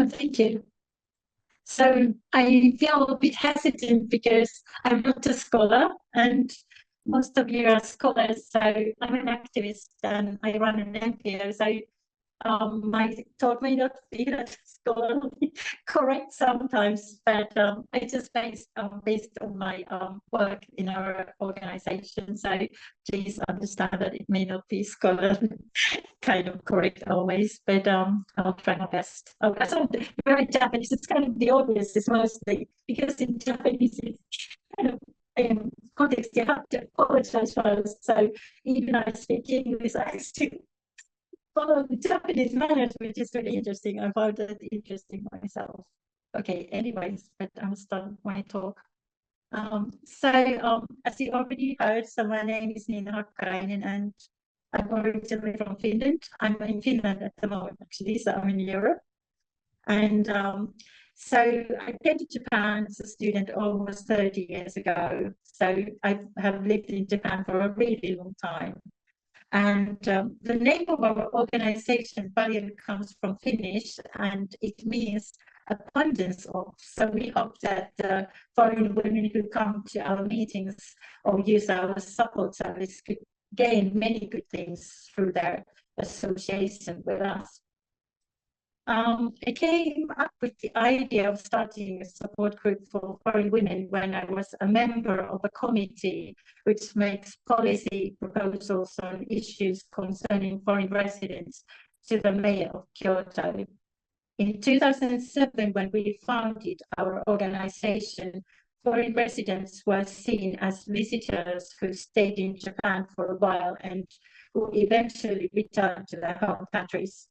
Thank you. So I feel a bit hesitant because I'm not a scholar, and most of you are scholars. So I'm an activist and I run an NPO. So my talk may not be that scholarly correct sometimes, but I just based on my work in our organization. So please understand that it may not be scholarly kind of correct always, but I'll try my best. Oh, so very Japanese. It's kind of the obvious is mostly because in Japanese it's kind of in context you have to apologize first. So even though I speak English, I still follow the Japanese manners, which is really interesting. I found that interesting myself. Okay, anyways, but I'm starting my talk. As you already heard, so my name is Nina Hakkarainen, and I'm originally from Finland. I'm in Finland at the moment, actually, so I'm in Europe. And so I came to Japan as a student almost 30 years ago. So I have lived in Japan for a really long time. And the name of our organization, Paruyon, comes from Finnish, and it means abundance of. So we hope that foreign women who come to our meetings or use our support service could gain many good things through their association with us. I came up with the idea of starting a support group for foreign women when I was a member of a committee which makes policy proposals on issues concerning foreign residents to the mayor of Kyoto. In 2007, when we founded our organization, foreign residents were seen as visitors who stayed in Japan for a while and who eventually returned to their home countries.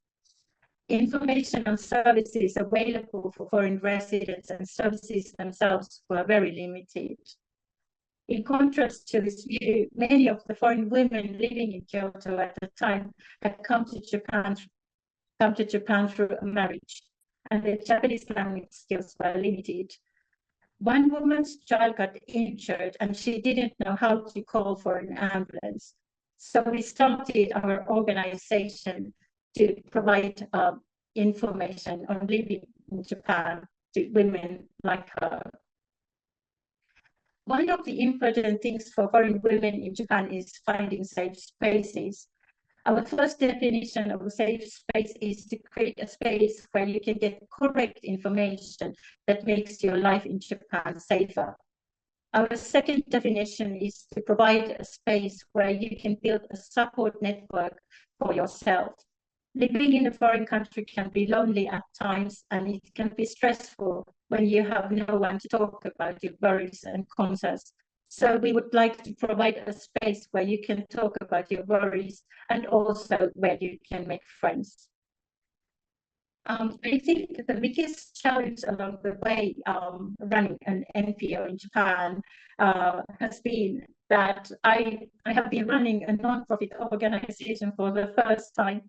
Information on services available for foreign residents and services themselves were very limited. In contrast to this view, many of the foreign women living in Kyoto at the time had come to Japan through a marriage, and their Japanese language skills were limited. One woman's child got injured, and she didn't know how to call for an ambulance. So we started our organization to provide information on living in Japan to women like her. One of the important things for foreign women in Japan is finding safe spaces. Our first definition of a safe space is to create a space where you can get correct information that makes your life in Japan safer. Our second definition is to provide a space where you can build a support network for yourself. Living in a foreign country can be lonely at times, and it can be stressful when you have no one to talk about your worries and concerns. So we would like to provide a space where you can talk about your worries and also where you can make friends. I think the biggest challenge along the way running an NPO in Japan has been that I have been running a non-profit organization for the first time.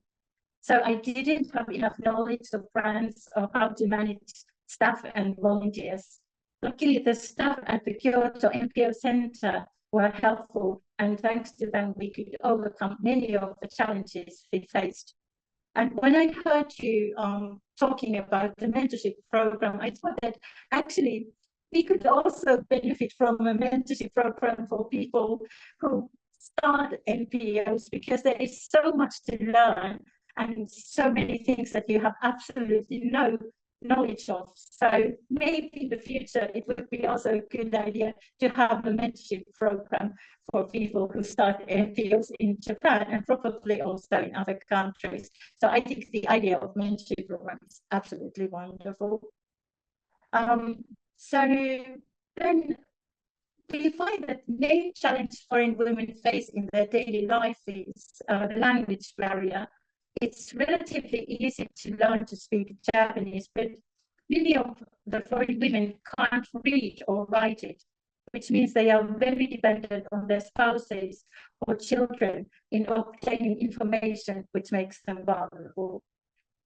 So I didn't have enough knowledge of brands or how to manage staff and volunteers. Luckily, the staff at the Kyoto NPO Center were helpful, and thanks to them, we could overcome many of the challenges we faced. And when I heard you talking about the mentorship program, I thought that actually we could also benefit from a mentorship program for people who start NPOs, because there is so much to learn and so many things that you have absolutely no knowledge of. So maybe in the future, it would be also a good idea to have a mentorship program for people who start NPOs in Japan and probably also in other countries. So I think the idea of mentorship program is absolutely wonderful. So then we find that the main challenge foreign women face in their daily life is the language barrier. It's relatively easy to learn to speak Japanese, but many of the foreign women can't read or write it, which means they are very dependent on their spouses or children in obtaining information, which makes them vulnerable.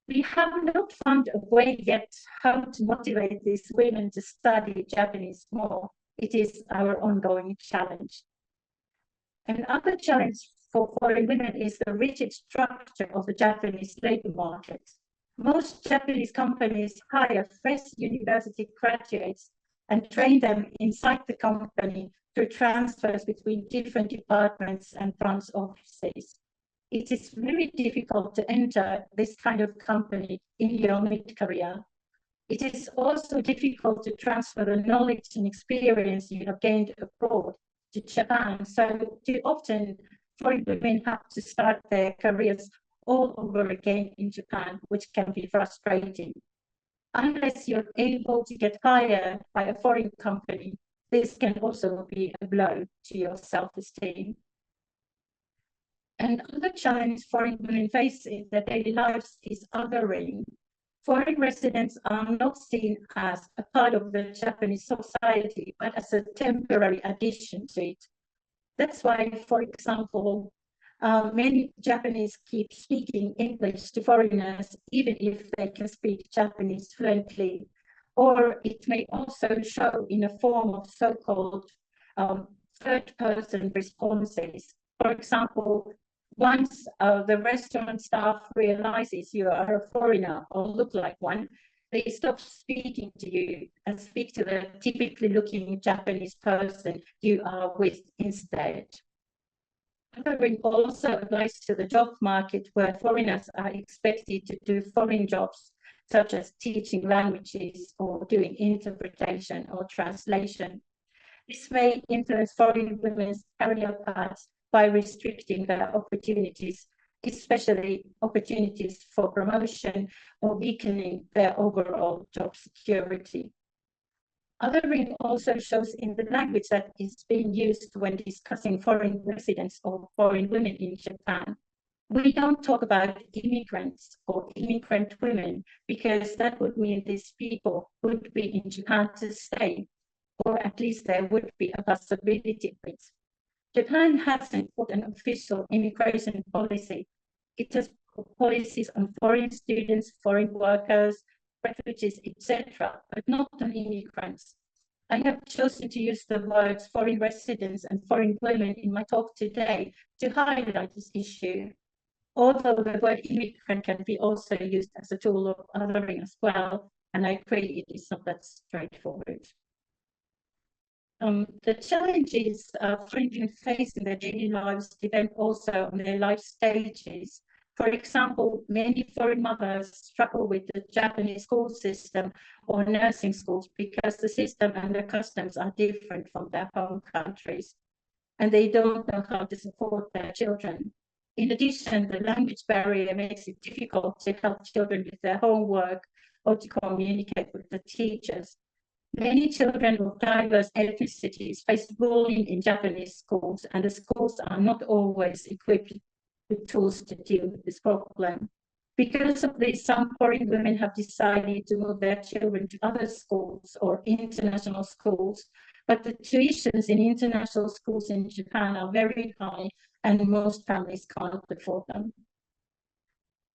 We have not found a way yet how to motivate these women to study Japanese more. It is our ongoing challenge. Another challenge for foreign women is the rigid structure of the Japanese labor market. Most Japanese companies hire fresh university graduates and train them inside the company through transfers between different departments and front offices. It is very difficult to enter this kind of company in your mid-career. It is also difficult to transfer the knowledge and experience you have gained abroad to Japan. So too often, foreign women have to start their careers all over again in Japan, which can be frustrating. Unless you're able to get hired by a foreign company, this can also be a blow to your self-esteem. Another challenge foreign women face in their daily lives is othering. Foreign residents are not seen as a part of the Japanese society, but as a temporary addition to it. That's why, for example, many Japanese keep speaking English to foreigners, even if they can speak Japanese fluently. Or it may also show in a form of so-called third-person responses. For example, once the restaurant staff realizes you are a foreigner or look like one, they stop speaking to you and speak to the typically looking Japanese person you are with instead. Othering also applies to the job market, where foreigners are expected to do foreign jobs, such as teaching languages or doing interpretation or translation. This may influence foreign women's career paths by restricting their opportunities, especially opportunities for promotion, or weakening their overall job security. Othering also shows in the language that is being used when discussing foreign residents or foreign women in Japan. We don't talk about immigrants or immigrant women, because that would mean these people would be in Japan to stay, or at least there would be a possibility of it. Japan hasn't got an official immigration policy. It has policies on foreign students, foreign workers, refugees, etc., but not on immigrants. I have chosen to use the words foreign residents and foreign women in my talk today to highlight this issue, although the word immigrant can be also used as a tool of othering as well, and I agree it is not that straightforward. The challenges foreign women face in their daily lives depend also on their life stages. For example, many foreign mothers struggle with the Japanese school system or nursing schools because the system and the customs are different from their home countries, and they don't know how to support their children. In addition, the language barrier makes it difficult to help children with their homework or to communicate with the teachers. Many children of diverse ethnicities face bullying in Japanese schools, and the schools are not always equipped with tools to deal with this problem. Because of this, some foreign women have decided to move their children to other schools or international schools, but the tuitions in international schools in Japan are very high, and most families can't afford them.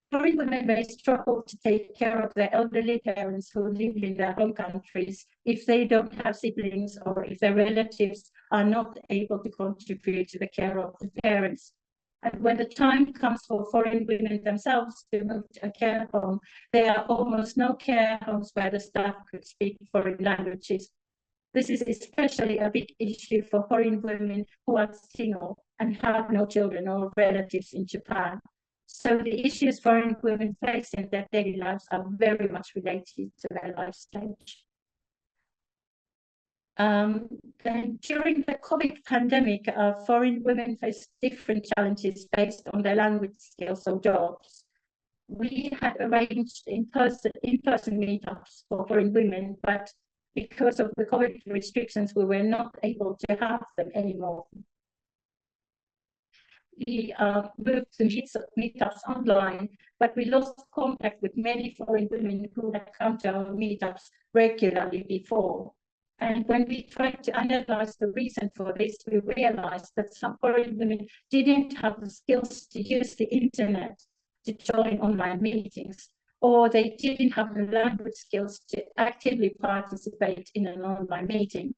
Foreign women may struggle to take care of their elderly parents who live in their home countries if they don't have siblings, or if their relatives are not able to contribute to the care of the parents. And when the time comes for foreign women themselves to move to a care home, there are almost no care homes where the staff could speak foreign languages. This is especially a big issue for foreign women who are single and have no children or relatives in Japan. So the issues foreign women face in their daily lives are very much related to their life stage. Then during the COVID pandemic, foreign women faced different challenges based on their language skills or jobs. We had arranged in-person meetups for foreign women, but because of the COVID restrictions, we were not able to have them anymore. We moved to meetups online, but we lost contact with many foreign women who had come to our meetups regularly before. And when we tried to analyze the reason for this, we realized that some foreign women didn't have the skills to use the internet to join online meetings, or they didn't have the language skills to actively participate in an online meeting.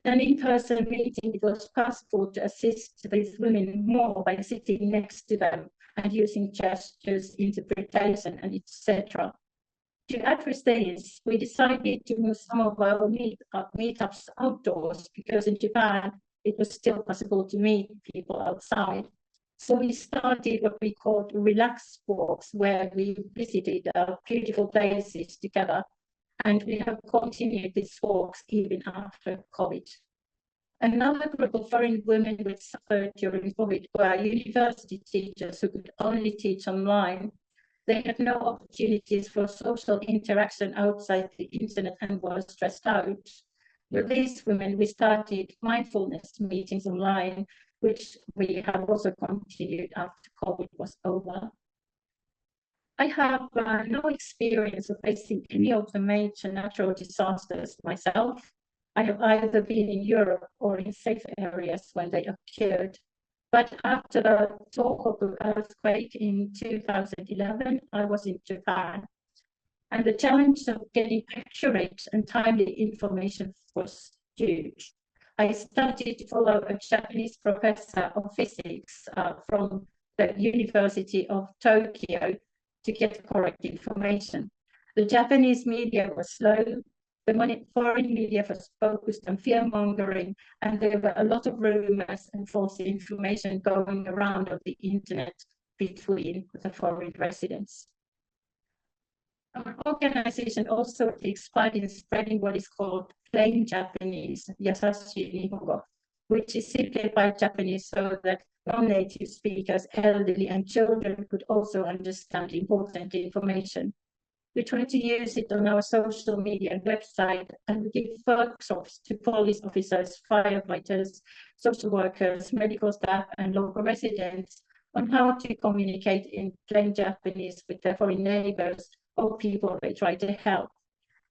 An in-person meeting, it was possible to assist these women more by sitting next to them and using gestures, interpretation, and etc. To address this, we decided to move some of our meetups outdoors because in Japan it was still possible to meet people outside. So we started what we called relaxed walks, where we visited beautiful places together, and we have continued these walks even after COVID. Another group of foreign women which suffered during COVID were university teachers who could only teach online. They had no opportunities for social interaction outside the internet and were stressed out. With these women, we started mindfulness meetings online, which we have also continued after COVID was over. I have no experience of facing any of the major natural disasters myself. I have either been in Europe or in safe areas when they occurred. But after the Tohoku earthquake in 2011, I was in Japan. And the challenge of getting accurate and timely information was huge. I started to follow a Japanese professor of physics from the University of Tokyo to get correct information. The Japanese media was slow. The foreign media was focused on fear-mongering, and there were a lot of rumors and false information going around on the internet between the foreign residents. Our organization also takes part in spreading what is called plain Japanese, Yasashi Nihongo, which is simply by Japanese so that non-native speakers, elderly, and children could also understand important information. We try to use it on our social media and website, and we give workshops to police officers, firefighters, social workers, medical staff, and local residents on how to communicate in plain Japanese with their foreign neighbors or people they try to help.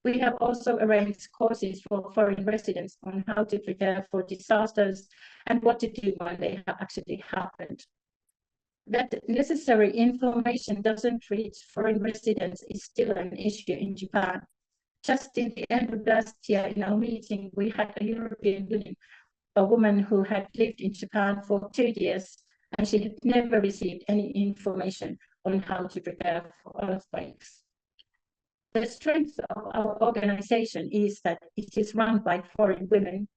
We have also arranged courses for foreign residents on how to prepare for disasters and what to do when they have actually happened. That necessary information doesn't reach foreign residents is still an issue in Japan. Just in the end of last year in our meeting, we had a European woman, a woman who had lived in Japan for 2 years, and she had never received any information on how to prepare for earthquakes. The strength of our organization is that it is run by foreign women.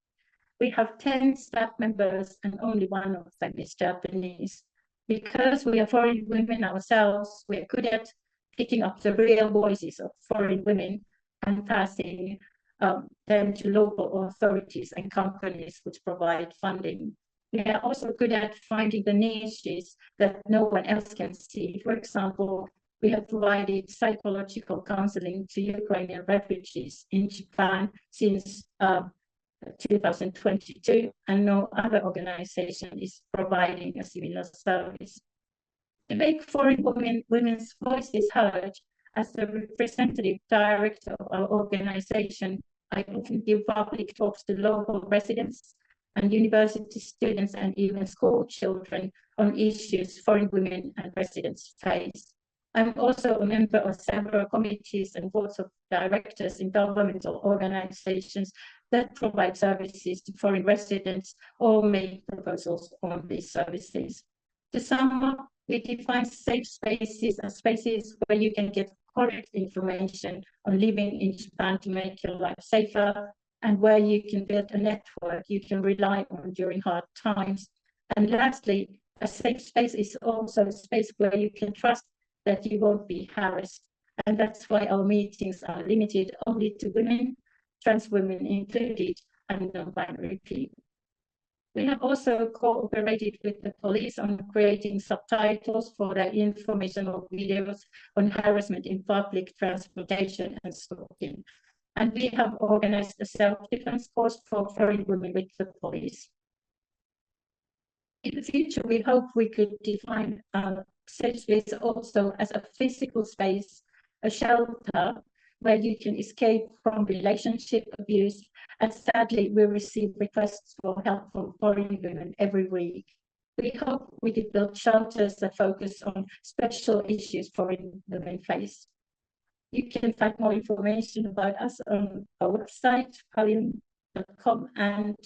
We have 10 staff members and only one of them is Japanese. Because we are foreign women ourselves, we are good at picking up the real voices of foreign women and passing them to local authorities and companies which provide funding. We are also good at finding the niches that no one else can see. For example, we have provided psychological counseling to Ukrainian refugees in Japan since 2022, and no other organization is providing a similar service. To make foreign women's voices heard, as the representative director of our organization, I often give public talks to local residents and university students and even school children on issues foreign women and residents face. I'm also a member of several committees and boards of directors in governmental organizations that provide services to foreign residents or make proposals on these services. To sum up, we define safe spaces as spaces where you can get correct information on living in Japan to make your life safer, and where you can build a network you can rely on during hard times. And lastly, a safe space is also a space where you can trust that you won't be harassed. And that's why our meetings are limited only to women, trans women included, and non-binary people. We have also cooperated with the police on creating subtitles for their informational videos on harassment in public transportation and stalking. And we have organized a self-defense course for foreign women with the police. In the future, we hope we could define safe space also as a physical space, a shelter where you can escape from relationship abuse. And sadly, we receive requests for help from foreign women every week. We hope we could build shelters that focus on special issues foreign women face. You can find more information about us on our website, paruyon.com, and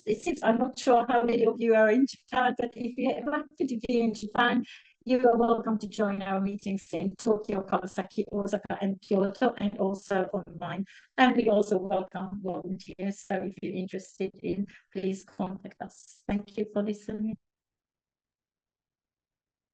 it seems I'm not sure how many of you are in Japan, but if you happen to be in Japan, you are welcome to join our meetings in Tokyo, Kawasaki, Osaka, and Kyoto, and also online. And we also welcome volunteers. So if you're interested in, please contact us. Thank you for listening.